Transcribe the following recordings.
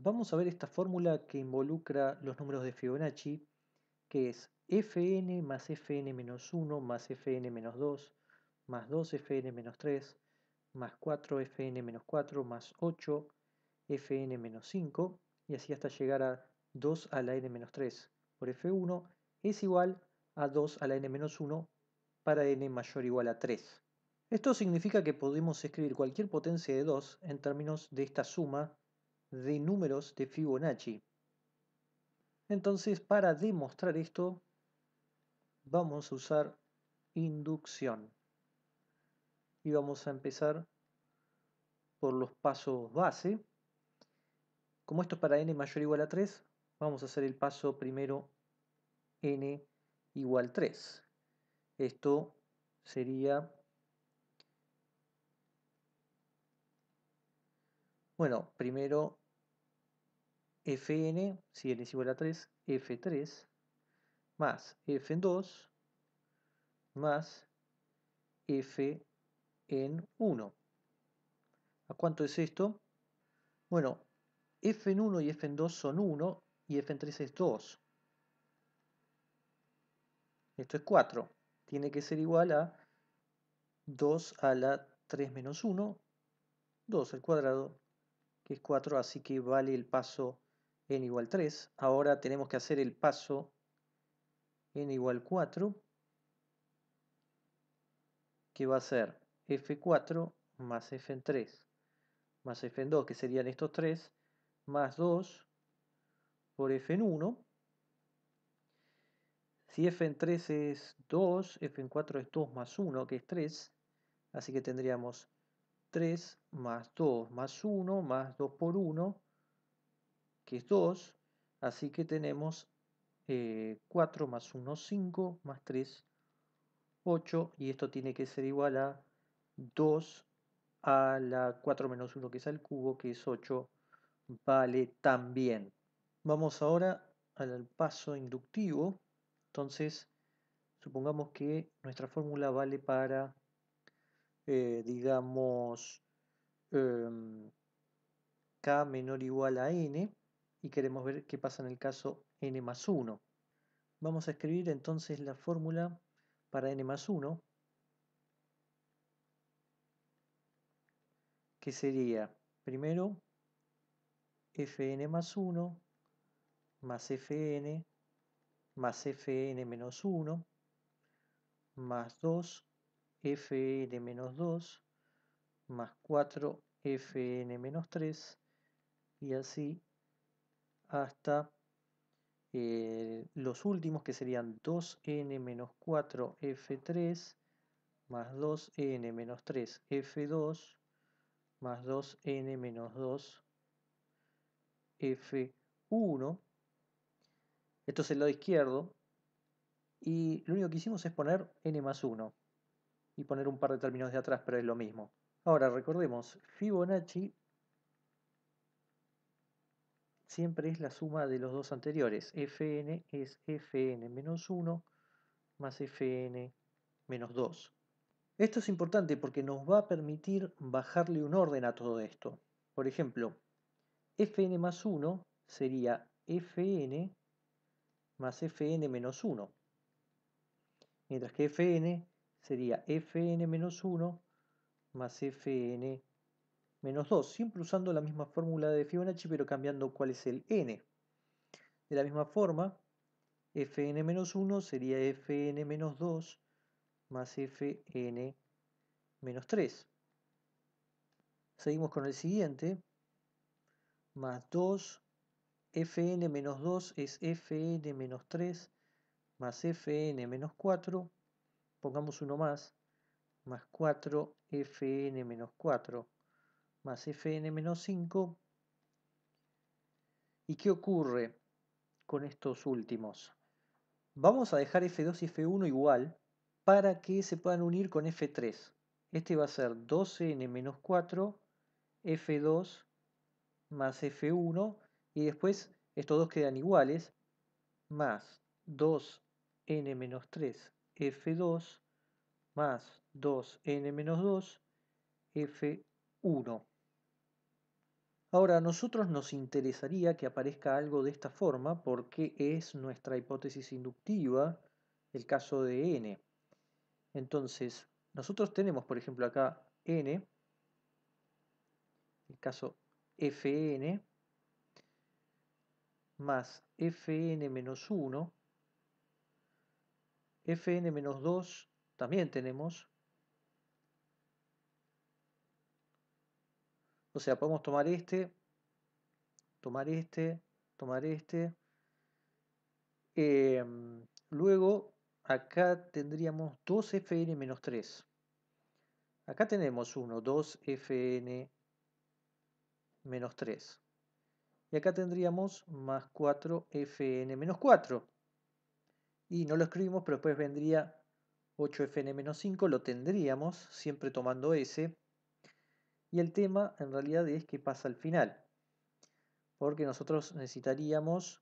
Vamos a ver esta fórmula que involucra los números de Fibonacci, que es fn más fn menos 1 más fn menos 2 más 2fn menos 3 más 4fn menos 4 más 8fn menos 5 y así hasta llegar a 2 a la n menos 3 por f1 es igual a 2 a la n menos 1 para n mayor o igual a 3. Esto significa que podemos escribir cualquier potencia de 2 en términos de esta suma de números de Fibonacci. Entonces, para demostrar esto, vamos a usar inducción. Y vamos a empezar por los pasos base. Como esto es para n mayor o igual a 3, vamos a hacer el paso primero n igual 3. Esto sería, bueno, primero fn, si n es igual a 3, f3, más f2, más f en 1. ¿A cuánto es esto? Bueno, f en 1 y f en 2 son 1 y f en 3 es 2. Esto es 4. Tiene que ser igual a 2 a la 3 menos 1, 2 al cuadrado, que es 4, así que vale el paso n igual 3. Ahora tenemos que hacer el paso n igual 4, que va a ser f4 más f en 3 más f en 2, que serían estos 3, más 2 por f en 1. Si f en 3 es 2, f en 4 es 2 más 1, que es 3. Así que tendríamos 3 más 2 más 1 más 2 por 1, que es 2. Así que tenemos 4 más 1, 5, más 3, 8. Y esto tiene que ser igual a 2 a la 4 menos 1, que es al cubo, que es 8. Vale también. Vamos ahora al paso inductivo. Entonces, supongamos que nuestra fórmula vale para, digamos, k menor o igual a n, y queremos ver qué pasa en el caso n más 1. Vamos a escribir entonces la fórmula para n más 1, que sería primero fn más 1 más fn más fn menos 1 más 2 fn menos 2 más 4 fn menos 3 y así hasta los últimos, que serían 2n menos 4 f3 más 2n menos 3 f2 más 2n menos 2 f1. Esto es el lado izquierdo y lo único que hicimos es poner n más 1 y poner un par de términos de atrás, pero es lo mismo. Ahora recordemos, Fibonacci siempre es la suma de los dos anteriores. Fn es fn menos 1 más fn menos 2. Esto es importante porque nos va a permitir bajarle un orden a todo esto. Por ejemplo, fn más 1 sería fn más fn menos 1. Mientras que fn sería fn menos 1 más fn menos 2. Siempre usando la misma fórmula de Fibonacci, pero cambiando cuál es el n. De la misma forma, fn menos 1 sería fn menos 2 más fn menos 3. Seguimos con el siguiente, más 2, fn menos 2 es fn menos 3 más fn menos 4, pongamos uno más 4 fn menos 4 más fn menos 5. ¿Y qué ocurre con estos últimos? Vamos a dejar f2 y f1 igual para que se puedan unir con f3. Este va a ser 2n menos 4 f2 más f1 y después estos dos quedan iguales, más 2n menos 3 f2 más 2n menos 2 f1. Ahora, a nosotros nos interesaría que aparezca algo de esta forma porque es nuestra hipótesis inductiva el caso de n. Entonces, nosotros tenemos, por ejemplo, acá n, el caso fn, más fn menos 1, fn menos 2 también tenemos. O sea, podemos tomar este, tomar este, tomar este. Luego, acá tendríamos 2fn menos 3. Acá tenemos 1, 2fn menos 3. Y acá tendríamos más 4fn menos 4. Y no lo escribimos, pero después vendría 8fn menos 5. Lo tendríamos, siempre tomando ese. Y el tema en realidad es qué pasa al final. Porque nosotros necesitaríamos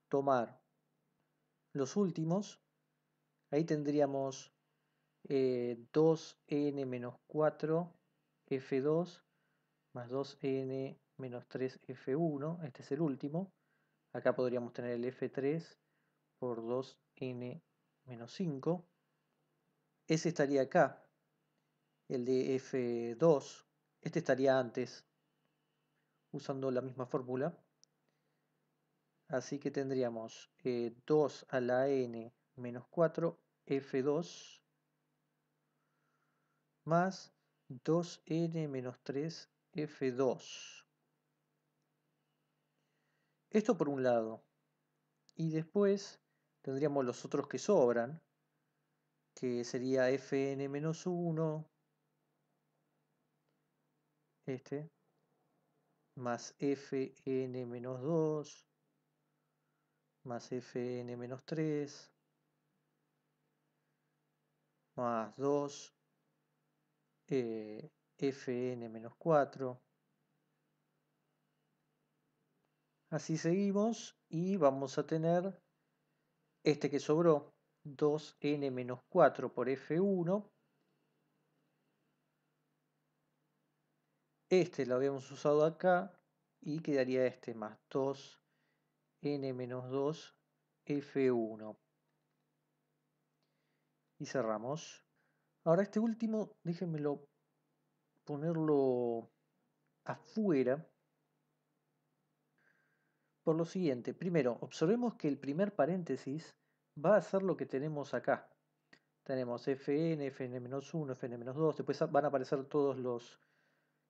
tomar los últimos. Ahí tendríamos 2n menos 4 f2 más 2n menos 3 f1. Este es el último. Acá podríamos tener el f3 por 2n menos 5. Ese estaría acá, el de f2. Este estaría antes, usando la misma fórmula. Así que tendríamos 2 a la n menos 4 f2 más 2n menos 3 f2. Esto por un lado. Y después tendríamos los otros que sobran, que sería fn menos 1, este, más fn menos 2, más fn menos 3, más 2, fn menos 4. Así seguimos y vamos a tener este que sobró, 2n menos 4 por f1. Este lo habíamos usado acá y quedaría este más 2n menos 2 f1. Y cerramos. Ahora este último, déjenmelo ponerlo afuera. Por lo siguiente, primero, observemos que el primer paréntesis va a ser lo que tenemos acá. Tenemos fn, fn-1, fn-2, después van a aparecer todos los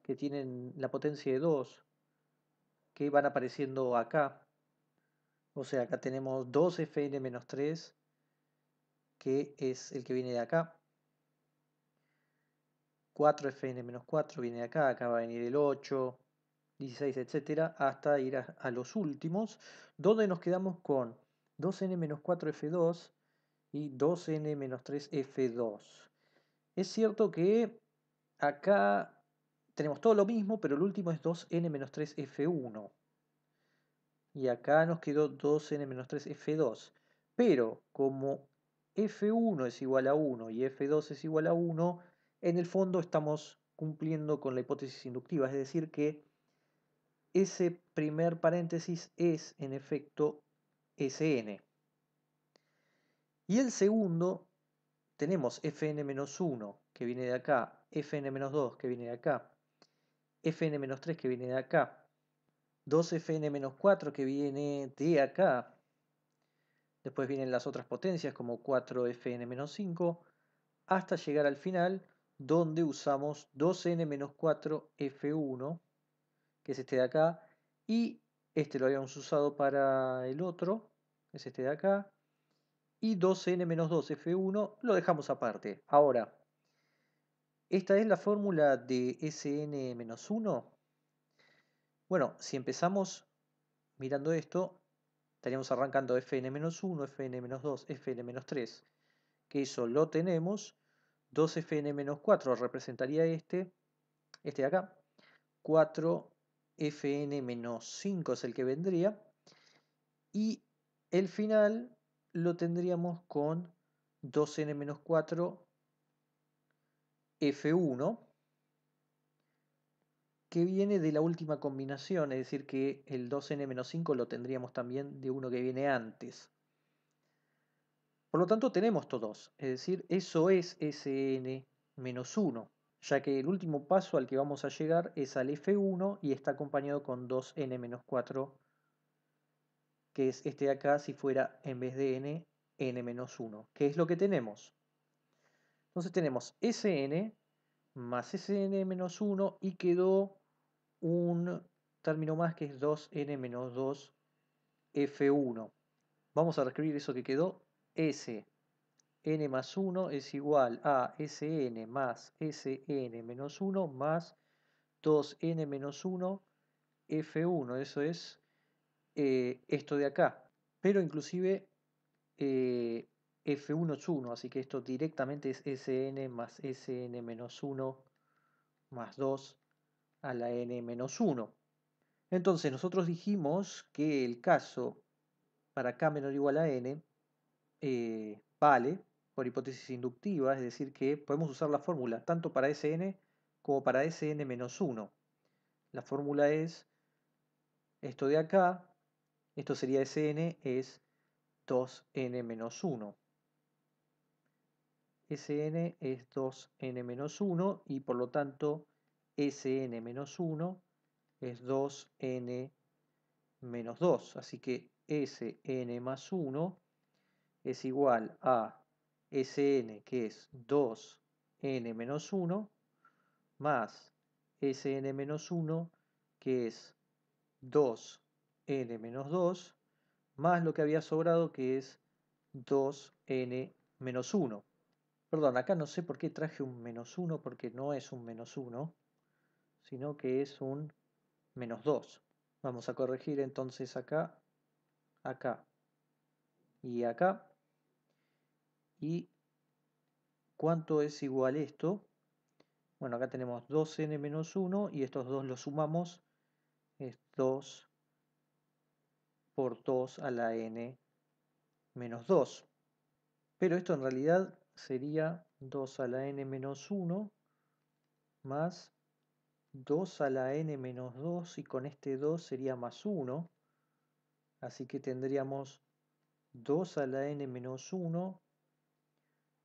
que tienen la potencia de 2, que van apareciendo acá. O sea, acá tenemos 2fn-3, que es el que viene de acá. 4fn-4 viene de acá, acá va a venir el 8, 16, etcétera, hasta ir a los últimos, donde nos quedamos con 2n-4f2 y 2n-3f2. Es cierto que acá tenemos todo lo mismo, pero el último es 2n-3f1. Y acá nos quedó 2n-3f2. Pero como f1 es igual a 1 y f2 es igual a 1, en el fondo estamos cumpliendo con la hipótesis inductiva, es decir que ese primer paréntesis es en efecto Sn. Y el segundo, tenemos fn-1 que viene de acá, fn-2 que viene de acá, fn-3 que viene de acá, 2fn-4 que viene de acá. Después vienen las otras potencias como 4fn-5 hasta llegar al final donde usamos 2n-4f1 que es este de acá y este lo habíamos usado para el otro, es este de acá, y 2n-2f1 lo dejamos aparte. Ahora, esta es la fórmula de Sn-1. Bueno, si empezamos mirando esto, estaríamos arrancando fn-1, fn-2, fn-3, que eso lo tenemos. 2fn-4 representaría este de acá. 4fn-5 es el que vendría. Y el final lo tendríamos con 2n-4 f1 que viene de la última combinación, es decir, que el 2n-5 lo tendríamos también de uno que viene antes. Por lo tanto, tenemos todos, es decir, eso es Sn-1, ya que el último paso al que vamos a llegar es al F1 y está acompañado con 2n-4, que es este de acá si fuera en vez de n, n-1, que es lo que tenemos. Entonces tenemos Sn más Sn-1 y quedó un término más que es 2n-2 F1. Vamos a reescribir eso que quedó. Sn más 1 es igual a Sn más Sn-1 más 2n-1 F1. Eso es esto de acá. Pero inclusive F1 es 1, así que esto directamente es Sn más Sn-1 más 2 a la n-1. Entonces nosotros dijimos que el caso para k menor o igual a n vale por hipótesis inductiva, es decir que podemos usar la fórmula tanto para Sn como para Sn-1. La fórmula es esto de acá, esto sería Sn, es 2n-1. Sn es 2n-1 y por lo tanto Sn-1 es 2n-2. Así que Sn más 1 es igual a Sn, que es 2n-1, más Sn-1, que es 2n-2, más lo que había sobrado, que es 2n-1. Perdón, acá no sé por qué traje un -1, porque no es un -1, sino que es un -2. Vamos a corregir entonces acá, acá y acá. ¿Y cuánto es igual esto? Bueno, acá tenemos 2n-1 y estos dos los sumamos, es 2 por 2 a la n-2. Pero esto en realidad sería 2 a la n-1 más 2 a la n-2 y con este 2 sería más 1. Así que tendríamos 2 a la n-1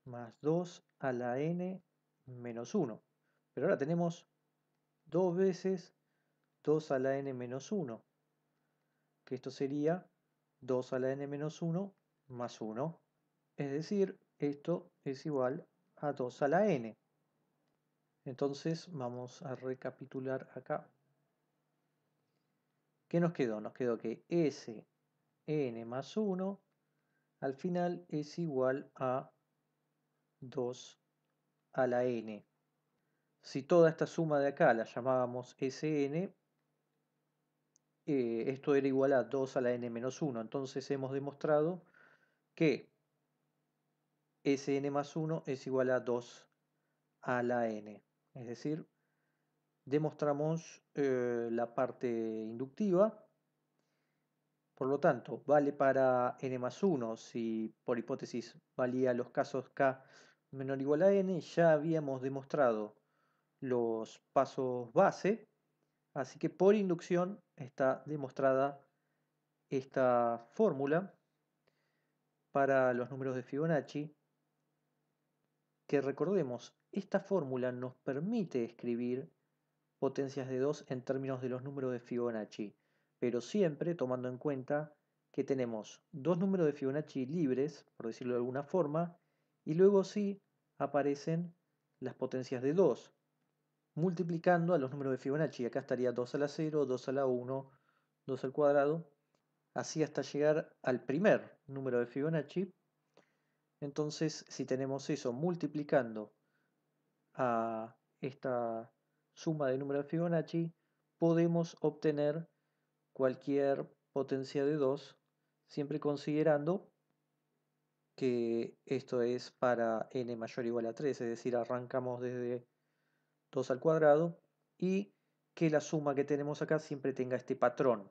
más 2 a la n-1. Pero ahora tenemos 2 veces 2 a la n-1, que esto sería 2 a la n-1 más 1. Es decir, esto es igual a 2 a la n. Entonces vamos a recapitular acá. ¿Qué nos quedó? Nos quedó que Sn más 1 al final es igual a 2 a la n. Si toda esta suma de acá la llamábamos Sn, esto era igual a 2 a la n-1. Entonces hemos demostrado que Sn más 1 es igual a 2 a la n. Es decir, demostramos la parte inductiva. Por lo tanto, vale para n más 1 si por hipótesis valía los casos k menor o igual a n. Ya habíamos demostrado los pasos base, así que por inducción está demostrada esta fórmula para los números de Fibonacci, que recordemos, esta fórmula nos permite escribir potencias de 2 en términos de los números de Fibonacci, pero siempre tomando en cuenta que tenemos dos números de Fibonacci libres, por decirlo de alguna forma, y luego sí aparecen las potencias de 2, multiplicando a los números de Fibonacci. Acá estaría 2 a la 0, 2 a la 1, 2 al cuadrado, así hasta llegar al primer número de Fibonacci. Entonces, si tenemos eso multiplicando a esta suma de números de Fibonacci, podemos obtener cualquier potencia de 2, siempre considerando que esto es para n mayor o igual a 3, es decir, arrancamos desde 2 al cuadrado y que la suma que tenemos acá siempre tenga este patrón.